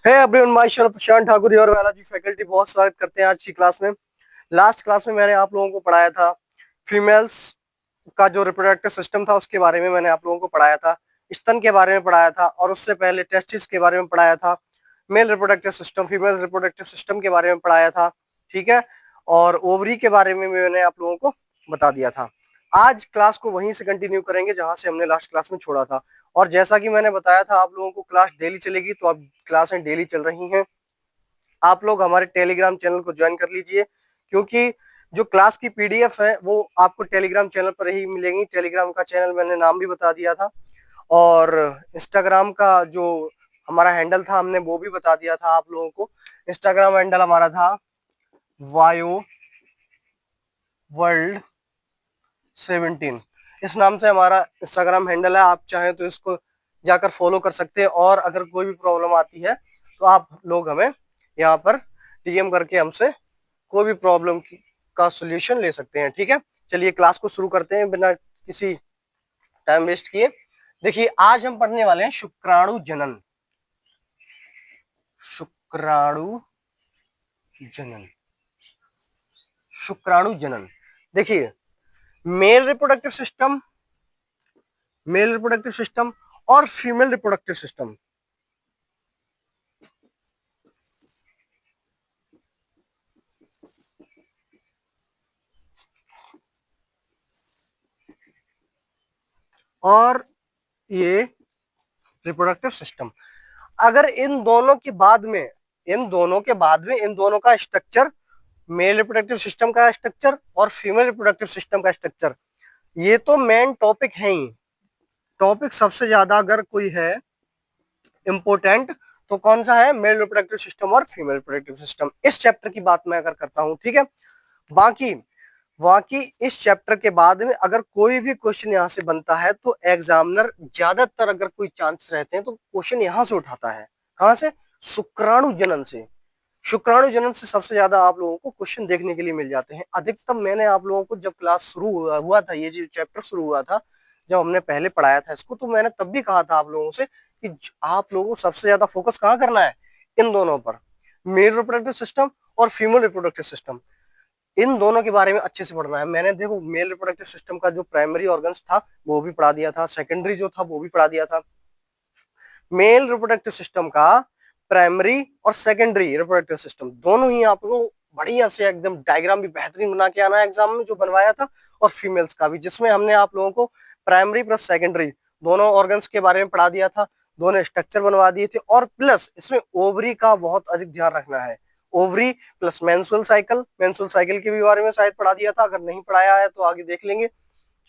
है everyone, my self Prashant Thakur और biology faculty बहुत स्वागत करते हैं आज की क्लास में। लास्ट क्लास में मैंने आप लोगों को पढ़ाया था फीमेल्स का जो रिप्रोडक्टिव सिस्टम था उसके बारे में मैंने आप लोगों को पढ़ाया था। स्तन के बारे में पढ़ाया था और उससे पहले टेस्टिस के बारे में पढ़ाया था। Male reproductive system, female reproductive system के बारे में पढ़ाया था, ठीक है। और ओवरी के बारे में मैंने आप लोगों को बता दिया था। आज क्लास को वहीं से कंटिन्यू करेंगे जहां से हमने लास्ट क्लास में छोड़ा था। और जैसा कि मैंने बताया था आप लोगों को क्लास डेली चलेगी, तो अब क्लासें डेली चल रही हैं। आप लोग हमारे टेलीग्राम चैनल को ज्वाइन कर लीजिए, क्योंकि जो क्लास की पीडीएफ है वो आपको टेलीग्राम चैनल पर ही मिलेगी। टेलीग्राम का चैनल मैंने नाम भी बता दिया था, और इंस्टाग्राम का जो हमारा हैंडल था हमने वो भी बता दिया था आप लोगों को। इंस्टाग्राम हैंडल हमारा था वायो वर्ल्ड 17, इस नाम से हमारा इंस्टाग्राम हैंडल है। आप चाहें तो इसको जाकर फॉलो कर सकते हैं, और अगर कोई भी प्रॉब्लम आती है तो आप लोग हमें यहाँ पर डीएम करके हमसे कोई भी प्रॉब्लम का सोल्यूशन ले सकते हैं, ठीक है। चलिए क्लास को शुरू करते हैं बिना किसी टाइम वेस्ट किए। देखिए आज हम पढ़ने वाले हैं शुक्राणु जनन। शुक्राणु जनन, शुक्राणु जनन। देखिए male reproductive system, male reproductive system और फीमेल रिप्रोडक्टिव सिस्टम। और ये रिप्रोडक्टिव सिस्टम, अगर इन दोनों के बाद में इन दोनों का स्ट्रक्चर, मेल रिप्रोडक्टिव सिस्टम का स्ट्रक्चर और फीमेल रिप्रोडक्टिव सिस्टम का स्ट्रक्चर, ये तो मेन टॉपिक है ही। टॉपिक सबसे ज्यादा अगर कोई है इंपोर्टेंट तो कौन सा है? मेल रिप्रोडक्टिव सिस्टम और फीमेल रिप्रोडक्टिव सिस्टम। इस चैप्टर की बात मैं अगर करता हूं, ठीक है। बाकी बाकी इस चैप्टर के बाद में अगर कोई भी क्वेश्चन यहाँ से बनता है तो एग्जामिनर ज्यादातर अगर कोई चांस रहते हैं तो क्वेश्चन यहाँ से उठाता है। कहाँ से? शुक्राणु जनन से। शुक्राणु जनन से सबसे ज्यादा आप लोगों को क्वेश्चन देखने के लिए मिल जाते हैं। अधिकतम मैंने आप लोगों को जब क्लास शुरू हुआ था, ये जो चैप्टर शुरू हुआ था, जब हमने पहले पढ़ाया था इसको, तो मैंने तब भी कहा था आप लोगों से कि आप लोगों को सबसे ज्यादा फोकस कहाँ करना है? इन दोनों पर, मेल रिप्रोडक्टिव सिस्टम और फीमेल रिप्रोडक्टिव सिस्टम। इन दोनों के बारे में अच्छे से पढ़ना है। मैंने देखो मेल रिप्रोडक्टिव सिस्टम का जो प्राइमरी ऑर्गन्स था वो भी पढ़ा दिया था, सेकेंडरी जो था वो भी पढ़ा दिया था। मेल रिप्रोडक्टिव सिस्टम का प्राइमरी और सेकेंडरी रिप्रोडक्टिव सिस्टम दोनों ही आपको बढ़िया से एकदम डायग्राम भी बेहतरीन बना के आना है एग्जाम में, जो बनवाया था। और फीमेल्स का भी, जिसमें हमने आप लोगों को प्राइमरी प्लस सेकेंडरी दोनों ऑर्गन्स के बारे में पढ़ा दिया था, दोनों स्ट्रक्चर बनवा दिए थे। और प्लस इसमें ओवरी का बहुत अधिक ध्यान रखना है। ओवरी प्लस मेंस्ट्रुअल साइकिल के भी बारे में शायद पढ़ा दिया था। अगर नहीं पढ़ाया है तो आगे देख लेंगे,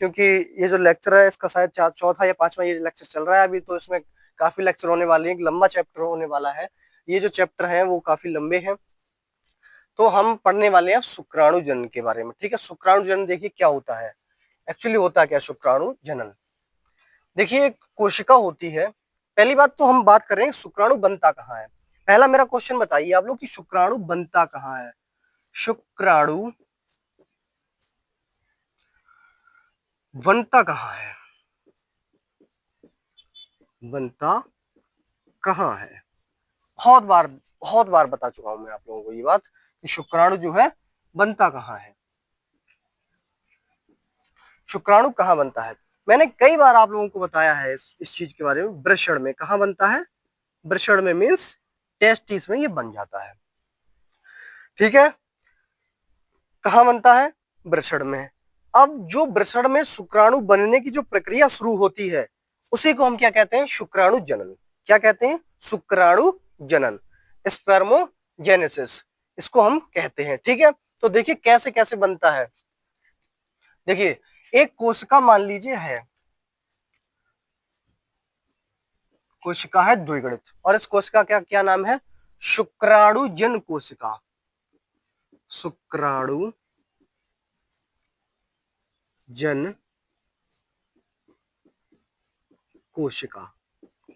क्योंकि ये जो लेक्चर है इसका शायद चौथा या पांचवा ये लेक्चर चल रहा है अभी, तो इसमें काफी लेक्चर होने वाले हैं, एक लंबा चैप्टर होने वाला है। ये जो चैप्टर है वो काफी लंबे हैं। तो हम पढ़ने वाले हैं शुक्राणु जनन के बारे में, ठीक है। शुक्राणु जनन देखिए क्या होता है, एक्चुअली होता क्या शुक्राणु जनन। देखिए एक कोशिका होती है। पहली बात तो हम बात करें शुक्राणु बनता कहाँ है। पहला मेरा क्वेश्चन बताइए आप लोग कि शुक्राणु बनता कहाँ है। शुक्राणु बनता कहाँ है? बनता कहाँ है? बहुत बार बता चुका हूं मैं आप लोगों को ये बात कि शुक्राणु जो है बनता कहाँ है। शुक्राणु कहाँ बनता है? मैंने कई बार आप लोगों को बताया है इस चीज के बारे में। वृषण में कहाँ बनता है? वृषण में मीन्स टेस्टिस में ये बन जाता है, ठीक है। कहाँ बनता है? वृषण में। अब जो वृषण में शुक्राणु बनने की जो प्रक्रिया शुरू होती है उसी को हम क्या कहते हैं? शुक्राणु जनन। क्या कहते हैं? शुक्राणु जनन, स्पर्मोजेनेसिस इसको हम कहते हैं, ठीक है। तो देखिए कैसे कैसे बनता है। देखिए एक कोशिका मान लीजिए है, कोशिका है द्विगुणित, और इस कोशिका का क्या नाम है? शुक्राणुजन कोशिका। शुक्राणु जन कोशिका।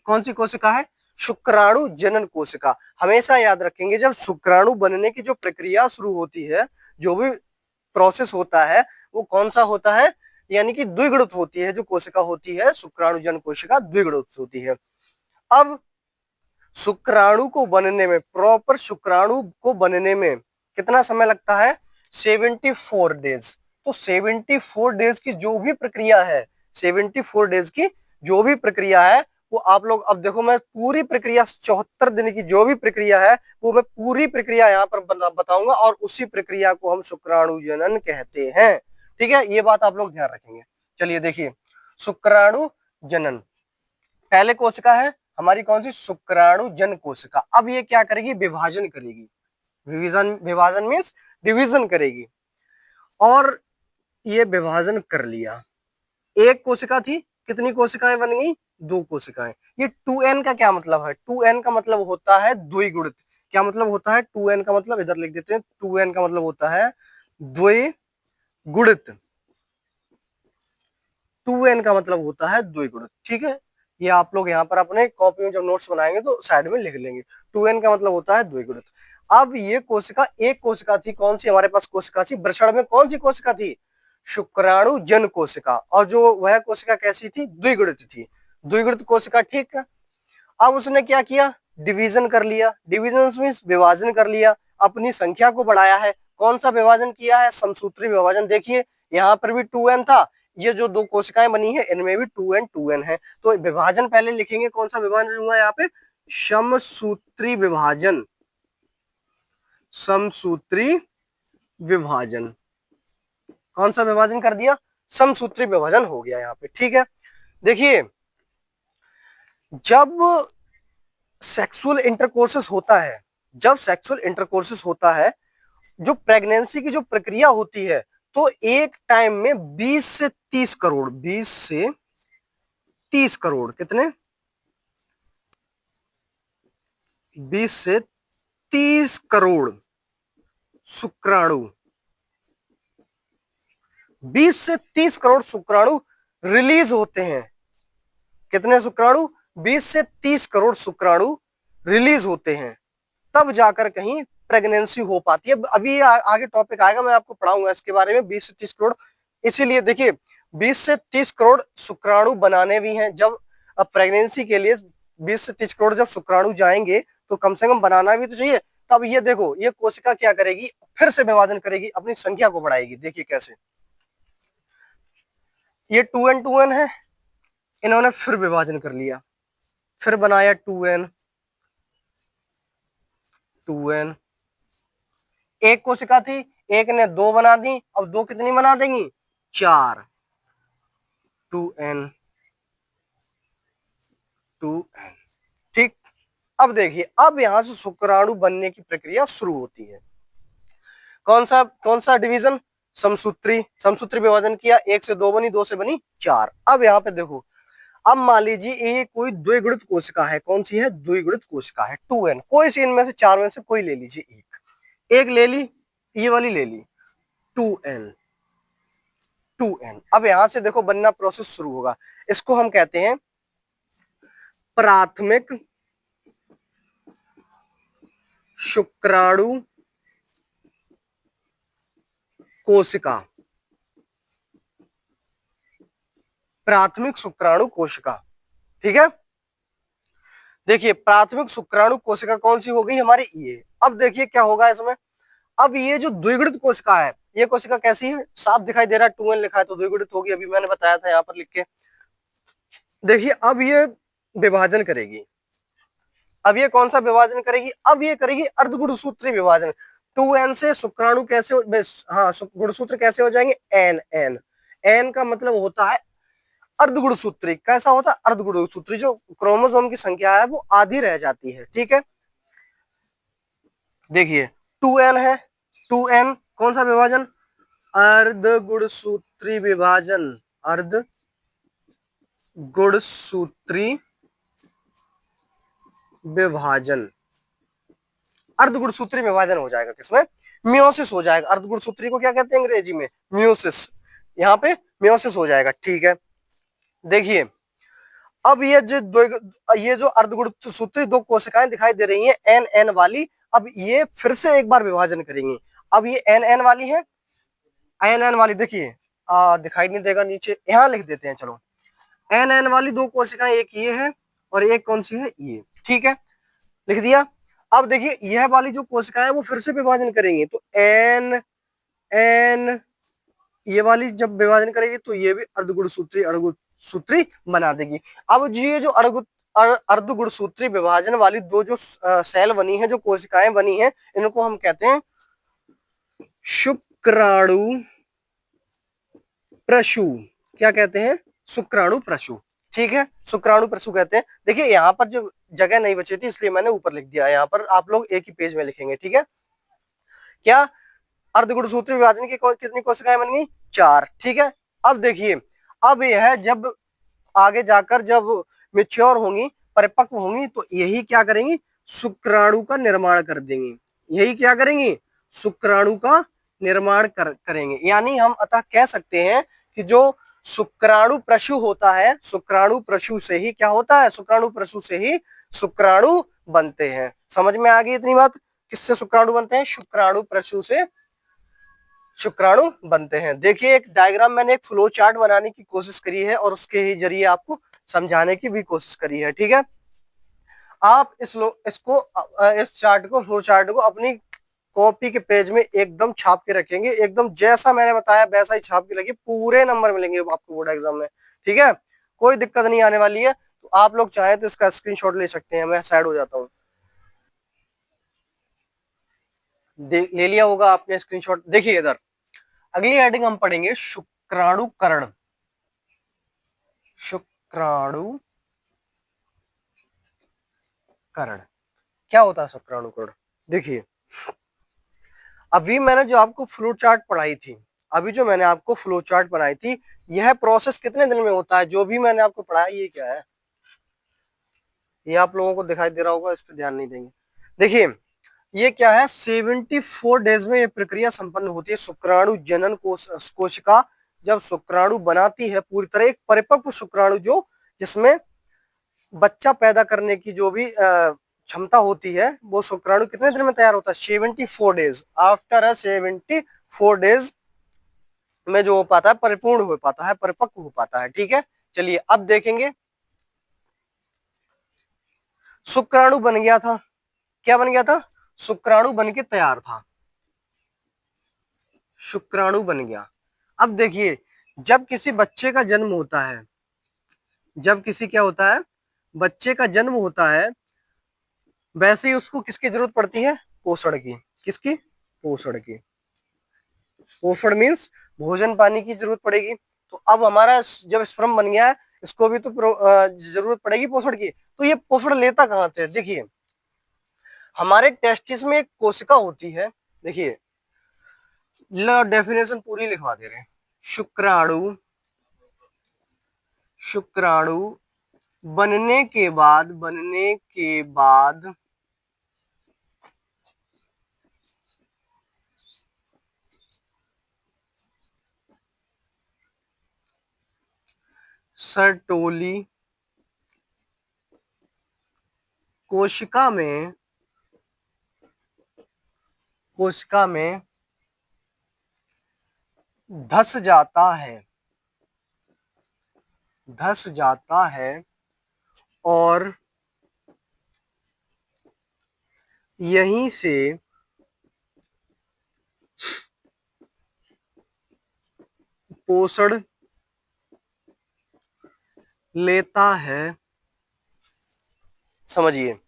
कौन सी कोशिका है? शुक्राणु जनन कोशिका। हमेशा याद रखेंगे जब शुक्राणु बनने की जो प्रक्रिया शुरू होती है, जो भी प्रोसेस होता है वो कौन सा होता है? यानी कि द्विगुणित होती है। जो कोशिका होती है शुक्राणु जन कोशिका द्विगुणित होती है। अब शुक्राणु को बनने में, प्रॉपर शुक्राणु को बनने में कितना समय लगता है? 74 डेज। तो 74 डेज की जो भी प्रक्रिया है, 74 डेज की जो भी प्रक्रिया है वो आप लोग, अब देखो मैं पूरी प्रक्रिया 74 दिन की जो भी प्रक्रिया है वो मैं पूरी प्रक्रिया यहाँ पर बताऊंगा, और उसी प्रक्रिया को हम शुक्राणु जनन कहते हैं। ठीक है, ये बात आप लोग ध्यान रखेंगे। चलिए देखिए, शुक्राणु जनन, पहले कोशिका है हमारी कौन सी? शुक्राणु जन कोशिका। अब ये क्या करेगी? विभाजन करेगी। विभाजन मीन्स डिवीजन करेगी, और ये विभाजन कर लिया। एक कोशिका थी, कितनी कोशिकाएं बन गई? 2 कोशिकाएं। ये 2n का क्या मतलब है? 2n का मतलब होता है द्विगुणित। क्या मतलब होता है 2n का मतलब? इधर लिख देते हैं, 2n का मतलब होता है द्विगुणित। 2n का मतलब होता है द्विगुणित। ठीक है, ये आप लोग यहाँ पर अपने कॉपी में जब नोट्स बनाएंगे तो साइड में लिख लेंगे। 2n का मतलब होता है द्विगुणित। अब ये कोशिका, एक कोशिका थी, कौन सी हमारे पास कोशिका थी? वृषण में कौन सी कोशिका थी? शुक्राणु जन कोशिका। और जो वह कोशिका कैसी थी? द्विगुणित थी, द्विगुणित कोशिका। ठीक है, अब उसने क्या किया? डिवीजन कर लिया। डिवीजन मीन्स विभाजन कर लिया, अपनी संख्या को बढ़ाया है। कौन सा विभाजन किया है? समसूत्री विभाजन। देखिए यहाँ पर भी 2n था, ये जो 2 कोशिकाएं बनी है इनमें भी 2n 2n है। तो विभाजन पहले लिखेंगे, कौन सा विभाजन हुआ यहाँ पे? समसूत्री विभाजन। समसूत्री विभाजन, कौन सा विभाजन कर दिया? समसूत्री विभाजन हो गया यहाँ पे। ठीक है, देखिए जब सेक्सुअल इंटरकोर्सेस होता है, जब सेक्सुअल इंटरकोर्सेस होता है, जो प्रेगनेंसी की जो प्रक्रिया होती है, तो एक टाइम में 20 से 30 करोड़, 20 से 30 करोड़, कितने? 20 से 30 करोड़ शुक्राणु, 20 से 30 करोड़ शुक्राणु रिलीज होते हैं। कितने शुक्राणु? 20 से 30 करोड़ शुक्राणु रिलीज होते हैं, तब जाकर कहीं प्रेगनेंसी हो पाती है। अभी आगे टॉपिक आएगा, मैं आपको पढ़ाऊंगा इसके बारे में, 20 से 30 करोड़। इसीलिए देखिए 20 से 30 करोड़ शुक्राणु बनाने भी हैं। जब अब प्रेगनेंसी के लिए 20 से 30 करोड़ जब शुक्राणु जाएंगे तो कम से कम बनाना भी तो चाहिए। तब ये देखो, ये कोशिका क्या करेगी? फिर से विभाजन करेगी, अपनी संख्या को बढ़ाएगी। देखिए कैसे, ये 2n 2n है, इन्होंने फिर विभाजन कर लिया, फिर बनाया 2n 2n। एक कोशिका थी, एक ने 2 बना दी, अब 2 कितनी बना देंगी? 4, 2n 2n। ठीक, अब देखिए, अब यहां से शुक्राणु बनने की प्रक्रिया शुरू होती है। कौन सा डिवीजन? समसूत्री। समसूत्री विभाजन किया, 1 से 2 बनी, 2 से बनी 4। अब यहाँ पे देखो, अब मान लीजिए ये कोई द्विगुणित कोशिका है। कौन सी है? द्विगुणित कोशिका है, 2n। कोई सी इनमें से 4 में से कोई ले लीजिए, एक ले ली, ये वाली ले ली, 2n 2n। अब यहां से देखो बनना प्रोसेस शुरू होगा। इसको हम कहते हैं प्राथमिक शुक्राणु कोशिका। प्राथमिक शुक्राणु कोशिका। ठीक है, देखिए प्राथमिक शुक्राणु कोशिका कौन सी हो गई हमारी? ये। अब देखिए क्या होगा इसमें। अब ये जो द्विगुणित कोशिका है, ये कोशिका कैसी है? साफ दिखाई दे रहा है, 2n लिखा है तो द्विगुणित होगी, अभी मैंने बताया था यहाँ पर लिख के। देखिए अब ये विभाजन करेगी। अब ये कौन सा विभाजन करेगी? अब ये करेगी अर्धगुणसूत्री विभाजन। 2n से शुक्राणु कैसे हाँ, गुणसूत्र कैसे हो जाएंगे? n n। n का मतलब होता है अर्धगुणसूत्री। कैसा होता है? अर्धगुणसूत्री। जो क्रोमोसोम की संख्या है वो आधी रह जाती है। ठीक है, देखिए 2n है, 2n कौन सा विभाजन? अर्धगुणसूत्री विभाजन। अर्धगुणसूत्री विभाजन। अर्धगुणसूत्री विभाजन हो जाएगा किसमें? मियोसिस हो जाएगा। अर्धगुणसूत्री को क्या कहते हैं अंग्रेजी में? मियोसिस। यहाँ पे मियोसिस हो जाएगा। ठीक है, देखिए अब ये जो अर्धगुणसूत्री 2 कोशिकाएं दिखाई दे रही हैं एन एन वाली, अब ये फिर से एक बार विभाजन करेंगी। अब ये एन एन वाली है, एन एन वाली देखिए दिखाई नहीं देगा, नीचे यहाँ लिख देते हैं। चलो, एन एन वाली 2 कोशिकाएं, एक ये है और एक कौन सी है? ये। ठीक है, लिख दिया। अब देखिए यह वाली जो कोशिकाएं वो फिर से विभाजन करेंगी, तो एन एन ये वाली जब विभाजन करेगी तो ये भी अर्धगुणसूत्री बना देगी। अब ये जो अर्धगुणसूत्री विभाजन वाली दो जो सेल बनी है, जो कोशिकाएं बनी है, इनको हम कहते हैं शुक्राणु प्रशु। क्या कहते हैं? शुक्राणु प्रशु। ठीक है, शुक्राणु प्रशु कहते हैं। देखिए यहाँ पर जो जगह नहीं बची थी इसलिए मैंने ऊपर लिख दिया, यहाँ पर आप लोग एक ही पेज में लिखेंगे। ठीक है, क्या अर्धगुणसूत्री विभाजन की कितनी कोशिकाएं बन गई? 4। ठीक है, अब देखिए अब यह जब आगे जाकर जब मेच्योर होंगी, परिपक्व होंगी, तो यही क्या करेंगी? शुक्राणु का निर्माण कर देंगी। यही क्या करेंगी? शुक्राणु का निर्माण करेंगे। यानी हम अतः कह सकते हैं कि जो शुक्राणु प्रशु होता है, शुक्राणु प्रशु से ही क्या होता है? शुक्राणु प्रशु से ही शुक्राणु बनते हैं। समझ में आ गई इतनी बात? किससे शुक्राणु बनते हैं? शुक्राणु प्रशु से शुक्राणु बनते हैं। देखिए एक डायग्राम मैंने एक फ्लो चार्ट बनाने की कोशिश करी है और उसके ही जरिए आपको समझाने की भी कोशिश करी है। ठीक है, आप इस चार्ट को, फ्लो चार्ट को अपनी कॉपी के पेज में एकदम छाप के रखेंगे, एकदम जैसा मैंने बताया वैसा ही छाप के रखिए, पूरे नंबर मिलेंगे आपको बोर्ड एग्जाम में। ठीक है, कोई दिक्कत नहीं आने वाली है। तो आप लोग चाहे तो इसका स्क्रीनशॉट ले सकते हैं। मैं साइड हो जाता हूँ। ले लिया होगा आपने स्क्रीनशॉट। देखिए इधर अगली हेडिंग हम पढ़ेंगे शुक्राणुकरण। शुक्राणुकरण क्या होता है? शुक्राणुकरण देखिए, अभी मैंने जो आपको फ्लो चार्ट पढ़ाई थी, अभी जो मैंने आपको फ्लो चार्ट बनाई थी, यह प्रोसेस कितने दिन में होता है? जो भी मैंने आपको पढ़ाया ये क्या है? ये आप लोगों को दिखाई दे रहा होगा, इस पर ध्यान नहीं देंगे। देखिए ये क्या है? 74 डेज में ये प्रक्रिया संपन्न होती है। शुक्राणु जनन कोशिका जब शुक्राणु बनाती है पूरी तरह, एक परिपक्व शुक्राणु जो जिसमें बच्चा पैदा करने की जो भी क्षमता होती है, वो शुक्राणु कितने दिन में तैयार होता है? 74 डेज। आफ्टर 74 डेज में जो हो पाता है, परिपूर्ण हो पाता है, परिपक्व हो पाता है। ठीक है, चलिए अब देखेंगे। शुक्राणु बन गया था। क्या बन गया था? शुक्राणु बन के तैयार था। शुक्राणु बन गया। अब देखिए जब किसी बच्चे का जन्म होता है, जब किसी क्या होता है? बच्चे का जन्म होता है, वैसे ही उसको किसकी जरूरत पड़ती है? पोषण की। किसकी? पोषण की। पोषण मीन्स भोजन पानी की जरूरत पड़ेगी। तो अब हमारा जब स्पर्म बन गया है, इसको भी तो जरूरत पड़ेगी पोषण की। तो ये पोषण लेता कहाँ से? देखिए हमारे टेस्टिस में एक कोशिका होती है। देखिए डेफिनेशन पूरी लिखवा दे रहे हैं। शुक्राणु, शुक्राणु बनने के बाद सर्टोली कोशिका में धस जाता है और यहीं से पोषण लेता है। समझिए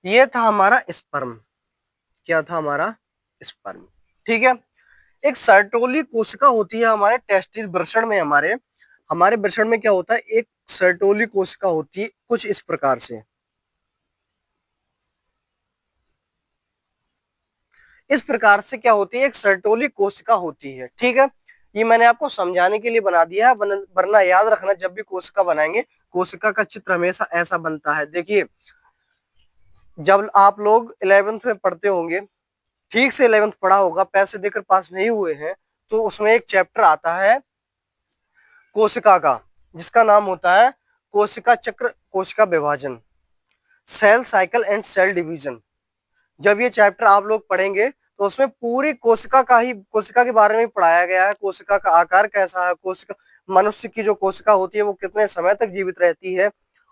ये था हमारा स्पर्म। क्या था? हमारा स्पर्म। ठीक है, एक सर्टोली कोशिका होती है हमारे टेस्टिस वृषण में। हमारे वृषण में क्या होता है? एक सर्टोली कोशिका होती है कुछ इस प्रकार से। इस प्रकार से क्या होती है? एक सर्टोली कोशिका होती है। ठीक है, ये मैंने आपको समझाने के लिए बना दिया है, वरना याद रखना जब भी कोशिका बनाएंगे, कोशिका का चित्र हमेशा ऐसा बनता है। देखिए जब आप लोग 11th में पढ़ते होंगे, ठीक से 11th पढ़ा होगा, पैसे देकर पास नहीं हुए हैं, तो उसमें एक चैप्टर आता है कोशिका का, जिसका नाम होता है कोशिका चक्र, कोशिका विभाजन, cell cycle and cell division. जब ये चैप्टर आप लोग पढ़ेंगे तो उसमें पूरी कोशिका के बारे में पढ़ाया गया है। कोशिका का आकार कैसा है, कोशिका, मनुष्य की जो कोशिका होती है वो कितने समय तक जीवित रहती है,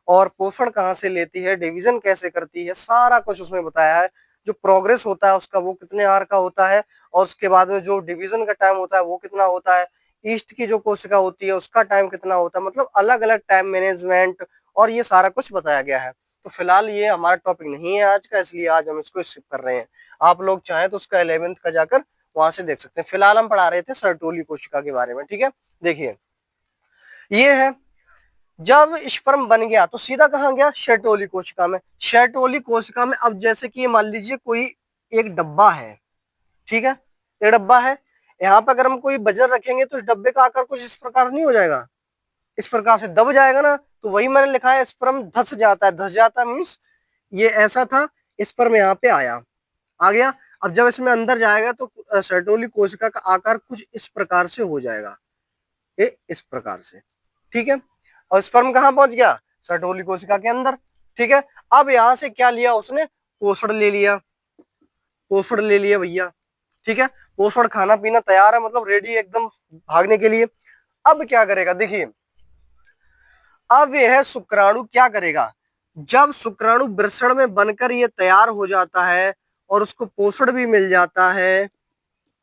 और पोषण कहाँ से लेती है, डिवीजन कैसे करती है, सारा कुछ उसमें बताया है। जो प्रोग्रेस होता है उसका वो कितने आर का होता है, और उसके बाद में जो डिवीजन का टाइम होता है वो कितना होता है, ईस्ट की जो कोशिका होती है उसका टाइम कितना होता है, मतलब अलग अलग टाइम मैनेजमेंट, और ये सारा कुछ बताया गया है। तो फिलहाल ये हमारा टॉपिक नहीं है आज का, इसलिए आज हम इसको स्किप कर रहे हैं। आप लोग चाहें तो उसका 11th का जाकर वहां से देख सकते हैं। फिलहाल हम पढ़ा रहे थे सर्टोली कोशिका के बारे में, ठीक है। देखिए ये है, जब स्पर्म बन गया तो सीधा कहाँ गया, शर्टोली कोशिका में। शर्टोली कोशिका में अब जैसे कि मान लीजिए कोई एक डब्बा है, ठीक है, एक डब्बा है, यहाँ पे अगर हम कोई वजन रखेंगे तो इस डब्बे का आकार कुछ इस प्रकार नहीं हो जाएगा, इस प्रकार से दब जाएगा ना। तो वही मैंने लिखा है, स्पर्म धस जाता है, धस जाता है मीन्स ये ऐसा था, स्पर्म यहाँ पे आया, आ गया। अब जब इसमें अंदर जाएगा तो सर्टोली कोशिका का आकार कुछ इस प्रकार से हो जाएगा, ये इस प्रकार से, ठीक है। और स्पर्म कहाँ पहुंच गया, सर्टोली कोशिका के अंदर, ठीक है। अब यहां से क्या लिया उसने, पोषण ले लिया, पोषण ले लिया भैया, ठीक है। पोषण, खाना पीना तैयार है, मतलब रेडी एकदम भागने के लिए। अब क्या करेगा, देखिए अब यह शुक्राणु क्या करेगा, जब शुक्राणु वृषण में बनकर ये तैयार हो जाता है और उसको पोषण भी मिल जाता है,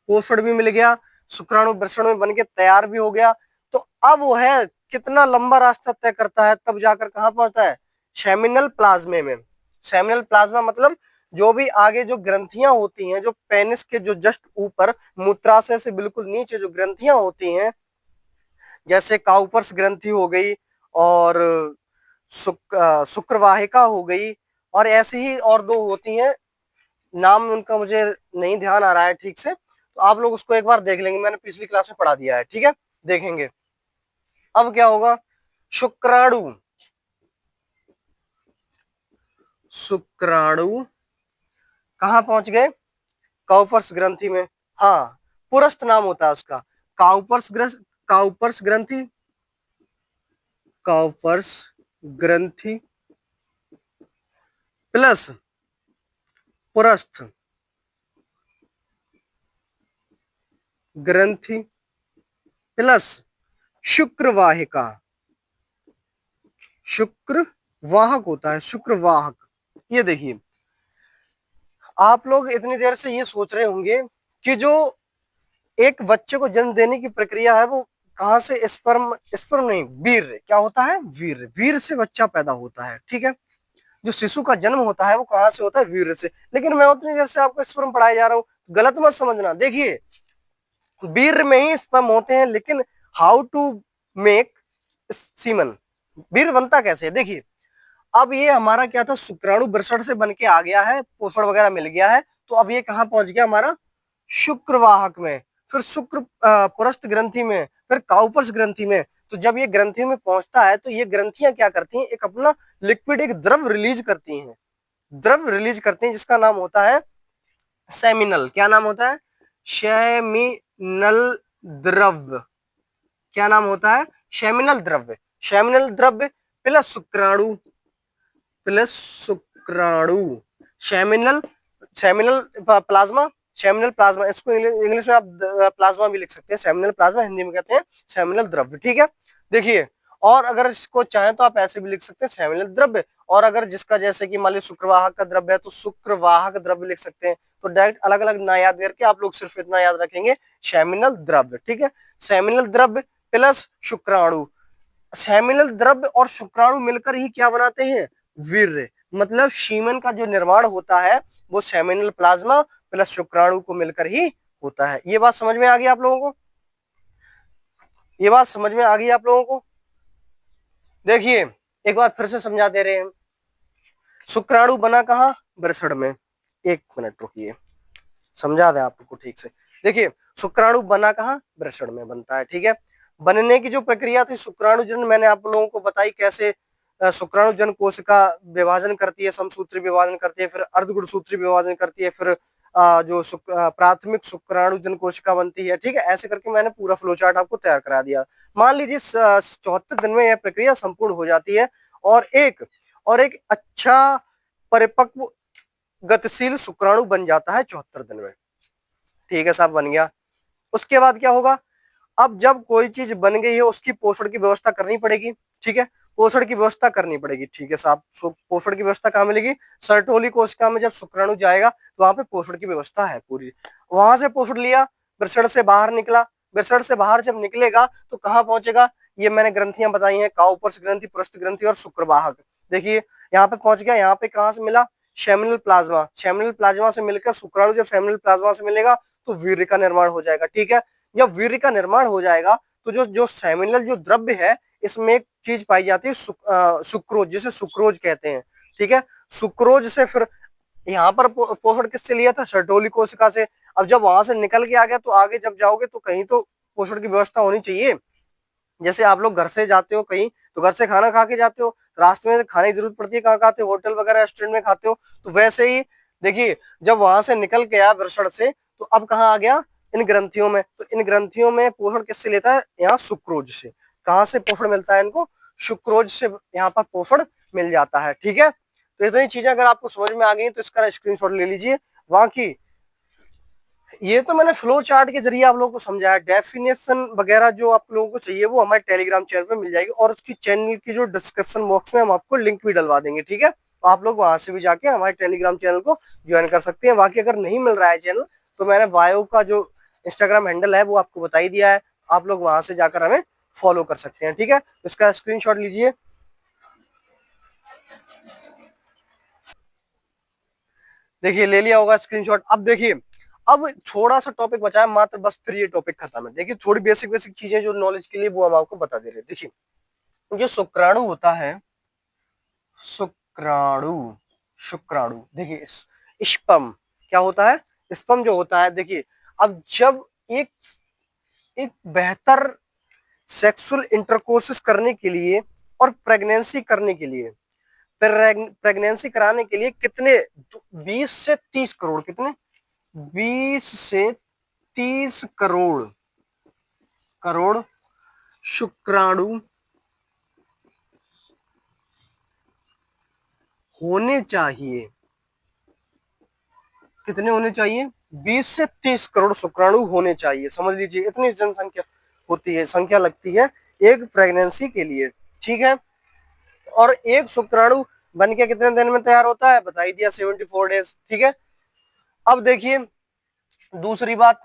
पोषण भी मिल गया, शुक्राणु वृषण में बनके तैयार भी हो गया, तो अब वो है कितना लंबा रास्ता तय करता है, तब जाकर कहाँ पहुंचता है, सेमिनल प्लाज्मे में। सेमिनल प्लाज्मा मतलब जो भी आगे जो ग्रंथियां होती हैं, जो पेनिस के जो जस्ट ऊपर मूत्राशय से बिल्कुल नीचे जो ग्रंथियां होती हैं, जैसे काउपर्स ग्रंथि हो गई और शुक्रवाहिका हो गई, और ऐसे ही और दो होती हैं, नाम उनका मुझे नहीं ध्यान आ रहा है ठीक से, तो आप लोग उसको एक बार देख लेंगे, मैंने पिछली क्लास में पढ़ा दिया है, ठीक है, देखेंगे। अब क्या होगा, शुक्राणु, शुक्राणु कहाँ पहुंच गए, काउपर्स ग्रंथि में, हाँ, पुरस्थ नाम होता है उसका, काउपर्स ग्रंथि, काउपर्स ग्रंथि, काउपर्स ग्रंथि प्लस पुरस्थ ग्रंथि प्लस शुक्रवाहिका, शुक्रवाहक होता है, शुक्रवाहक। ये देखिए, आप लोग इतनी देर से ये सोच रहे होंगे कि जो एक बच्चे को जन्म देने की प्रक्रिया है वो कहाँ से, स्पर्म, स्पर्म नहीं, वीर्य, क्या होता है, वीर्य, वीर्य से बच्चा पैदा होता है, ठीक है। जो शिशु का जन्म होता है वो कहाँ से होता है, वीर्य से। लेकिन मैं उतनी देर से आपको स्पर्म पढ़ाया जा रहा हूँ, गलत मत समझना। देखिए वीर्य में ही स्पर्म होते हैं, लेकिन हाउ टू मेक सीमन, वीर्य बनता कैसे है, देखिए। अब ये हमारा क्या था, शुक्राणु वृषण से बन के आ गया है, पोषण वगैरह मिल गया है, तो अब ये कहाँ पहुंच गया हमारा, शुक्रवाहक में, फिर शुक्र पुरस्थ ग्रंथि में, फिर काउपर्स ग्रंथि में। तो जब ये ग्रंथि में पहुंचता है तो ये ग्रंथियां क्या करती हैं, एक अपना लिक्विड, एक द्रव रिलीज करती हैं, द्रव रिलीज करती हैं, जिसका नाम होता है सेमिनल। क्या नाम होता है, सेमिनल द्रव्य। क्या नाम होता है, सेमिनल द्रव्य। सेमिनल द्रव्य प्लस शुक्राणु, प्लस शुक्राणु, seminal, seminal plasma, seminal plasma, इसको इंग्लिश में आप प्लाज्मा भी लिख सकते हैं, सेमिनल प्लाज्मा हिंदी में कहते हैं सेमिनल द्रव्य, ठीक है। देखिए, और अगर इसको चाहें तो आप ऐसे भी लिख सकते हैं, सेमिनल द्रव्य, और अगर जिसका जैसे कि मान लीजिए शुक्रवाहक का द्रव्य है तो शुक्रवाहक द्रव्य लिख सकते हैं। तो डायरेक्ट अलग अलग ना याद करके आप लोग सिर्फ इतना याद रखेंगे, सेमिनल द्रव्य, ठीक है। सेमिनल द्रव्य प्लस शुक्राणु, सेमिनल द्रव्य और शुक्राणु मिलकर ही क्या बनाते हैं, वीर्य। मतलब शीमन का जो निर्माण होता है वो सेमिनल प्लाज्मा प्लस शुक्राणु को मिलकर ही होता है। ये बात समझ में आ गई आप लोगों को, ये बात समझ में आ गई आप लोगों को। देखिए एक बार फिर से समझा दे रहे हैं, शुक्राणु बना कहाँ, वृषण में। एक मिनट रुकिए, समझा दे आपको ठीक से। देखिए शुक्राणु बना कहाँ, वृषण में बनता है, ठीक है। बनने की जो प्रक्रिया थी, शुक्राणु जन मैंने आप लोगों को बताई कैसे, शुक्राणु जन कोशिका विभाजन करती है, समसूत्री विभाजन करती है, फिर अर्धगुणसूत्री विभाजन करती है, फिर जो प्राथमिक शुक्राणु जन कोशिका बनती है, ठीक है। ऐसे करके मैंने पूरा फ्लो चार्ट आपको तैयार करा दिया। मान लीजिए 74 दिन में यह प्रक्रिया संपूर्ण हो जाती है और एक अच्छा परिपक्व गतिशील शुक्राणु बन जाता है 74 दिन में, ठीक है साहब, बन गया। उसके बाद क्या होगा, अब जब कोई चीज बन गई है उसकी पोषण की व्यवस्था करनी पड़ेगी, ठीक है। पोषण की व्यवस्था करनी पड़ेगी। ठीक है साहब, पोषण की व्यवस्था कहाँ मिलेगी? सर्टोली कोशिका में जब शुक्राणु जाएगा तो वहां पे पोषण की व्यवस्था है पूरी। वहां से पोषण लिया, वृषण से बाहर निकला, वृषण से बाहर जब निकलेगा तो कहाँ पहुंचेगा? ये मैंने ग्रंथियां बताई हैं, काउपर्स ग्रंथि, पृष्ठ ग्रंथि और शुक्रवाहक। देखिए यहाँ पे पहुंच गया, यहाँ पे कहाँ से मिला? Seminal plasma. सेमिनल प्लाज्मा से मिलकर शुक्राणु जब सेमिनल प्लाज्मा से मिलेगा तो वीर्य का निर्माण हो जाएगा। ठीक है, जब वीर्य का निर्माण हो जाएगा तो जो जो सेमिनल जो द्रव्य है इसमें एक चीज पाई जाती है सुक्रोज, जिसे सुक्रोज कहते हैं। ठीक है, सुक्रोज से फिर यहाँ पर पोषण किससे लिया था? सर्टोली कोशिका से। अब जब वहां से निकल के आ गया तो आगे जब जाओगे तो कहीं तो पोषण की व्यवस्था होनी चाहिए। जैसे आप लोग घर से जाते हो कहीं तो घर से खाना खा के जाते हो, रास्ते में खाने की जरूरत पड़ती है, कहाँ खाते हो? होटल वगैरह रेस्टोरेंट में खाते हो। तो वैसे ही देखिए जब वहां से निकल के आया वृषण से तो अब कहाँ आ गया? इन ग्रंथियों में। तो इन ग्रंथियों में पोषण किससे लेता है? यहाँ सुक्रोज से। कहाँ से पोषण मिलता है इनको? शुक्रोज से यहाँ पर पोषण मिल जाता है। ठीक है, तो इतनी चीजें अगर आपको समझ में आ गई तो इसका स्क्रीनशॉट ले लीजिए। वहां की ये तो मैंने फ्लो चार्ट के जरिए आप लोगों को समझाया। डेफिनेशन वगैरह जो आप लोगों को चाहिए वो हमारे टेलीग्राम चैनल पे मिल जाएगी, और उसकी चैनल की जो डिस्क्रिप्शन बॉक्स में हम आपको लिंक भी डलवा देंगे। ठीक है, तो आप लोग वहां से भी जाके हमारे टेलीग्राम चैनल को ज्वाइन कर सकते हैं। बाकी अगर नहीं मिल रहा है चैनल तो मैंने बायो का जो इंस्टाग्राम हैंडल है वो आपको बता ही दिया है, आप लोग वहां से जाकर हमें फॉलो कर सकते हैं। ठीक है, तो इसका स्क्रीनशॉट लीजिए। देखिए ले लिया होगा स्क्रीनशॉट। अब देखिए अब थोड़ा सा टॉपिक बचा है मात्र, बस फिर ये टॉपिक खत्म है। देखिए थोड़ी बेसिक बेसिक चीजें जो नॉलेज के लिए वो हम आपको बता दे रहे हैं। देखिए जो शुक्राणु होता है, शुक्राणु, शुक्राणु देखिए स्पर्म क्या होता है? स्पर्म जो होता है, देखिए अब जब एक एक बेहतर सेक्सुअल इंटरकोर्सेस करने के लिए और प्रेगनेंसी करने के लिए, प्रेगनेंसी कराने के लिए कितने 20 से 30 करोड़, कितने 20 से 30 करोड़ करोड़ शुक्राणु होने चाहिए। कितने होने चाहिए? 20 से 30 करोड़ शुक्राणु होने चाहिए। समझ लीजिए इतनी जनसंख्या होती है, संख्या लगती है एक प्रेगनेंसी के लिए। ठीक है, और एक शुक्राणु बन के कितने दिन में तैयार होता है? बता ही दिया, 74 डेज। ठीक है, अब देखिए दूसरी बात,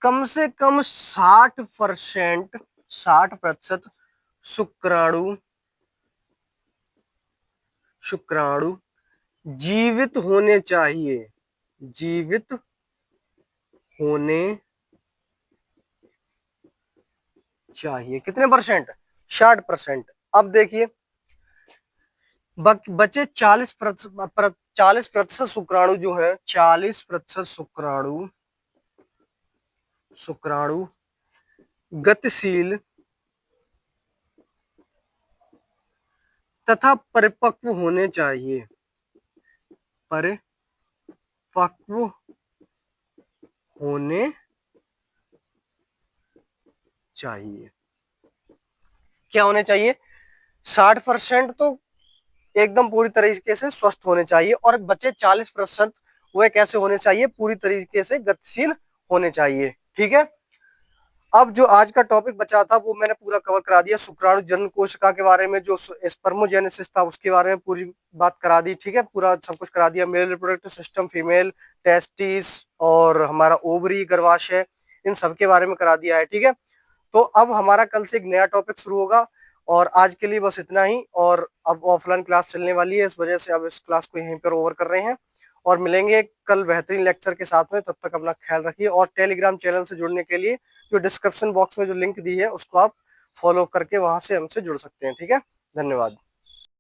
कम से कम 60%, 60% शुक्राणु, शुक्राणु जीवित होने चाहिए, जीवित होने चाहिए। कितने परसेंट? 60%। अब देखिए बचे 40% शुक्राणु जो है, 40% शुक्राणु, शुक्राणु गतिशील तथा परिपक्व होने चाहिए, परिपक्व होने चाहिए। क्या होने चाहिए? 60% तो एकदम पूरी तरीके से स्वस्थ होने चाहिए, और बचे 40% वे कैसे होने चाहिए? पूरी तरीके से गतिशील होने चाहिए। ठीक है, अब जो आज का टॉपिक बचा था वो मैंने पूरा कवर करा दिया। शुक्राणु जनन कोशिका के बारे में, जो स्पर्मोजेनेसिस था उसके बारे में पूरी बात करा दी। ठीक है, पूरा सब कुछ करा दिया। Male reproductive system, female testis और हमारा ओवरी, गर्भाशय, इन सब के बारे में करा दिया है। ठीक है, तो अब हमारा कल से एक नया टॉपिक शुरू होगा, और आज के लिए बस इतना ही। और अब ऑफलाइन क्लास चलने वाली है, इस वजह से अब इस क्लास को यहीं पर ओवर कर रहे हैं, और मिलेंगे कल बेहतरीन लेक्चर के साथ में। तब तक अपना ख्याल रखिए, और टेलीग्राम चैनल से जुड़ने के लिए जो डिस्क्रिप्शन बॉक्स में जो लिंक दी है उसको आप फॉलो करके वहां से हमसे जुड़ सकते हैं। ठीक है, धन्यवाद।